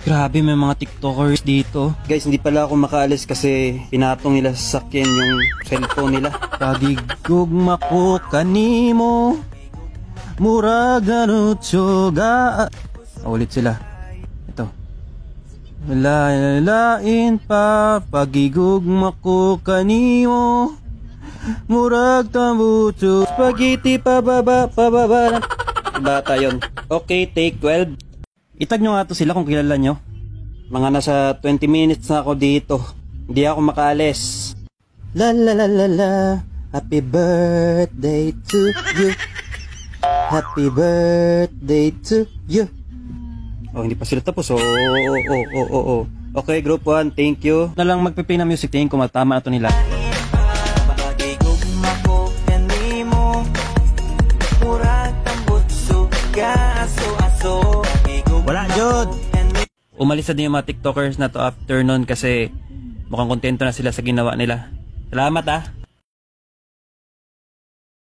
Grabe, may mga tiktokers dito. Guys, hindi pala ako makaalis kasi pinatong nila sa sakyan yung cellphone nila. Pagigugma ko kanimo, murag nanutsuga. Ulit sila. Ito. Lain pa, pagigugma ko kanimo, murag tambutso. Spaghetti pababa. Bata yun. Okay, take 12. Itag nyo nga to sila kung kilala nyo. Mga nasa 20 minutes na ako dito. Hindi ako makaalis. La la la la la. Happy birthday to you. Happy birthday to you. Oh, hindi pa sila tapos. Oh. Okay, group 1, thank you. Na lang magpiplay ng music. Tingin ko matama na to nila. Wala, Jod! Umalis na din yung mga tiktokers na to after nun kasi mukhang kontento na sila sa ginawa nila. Salamat ah!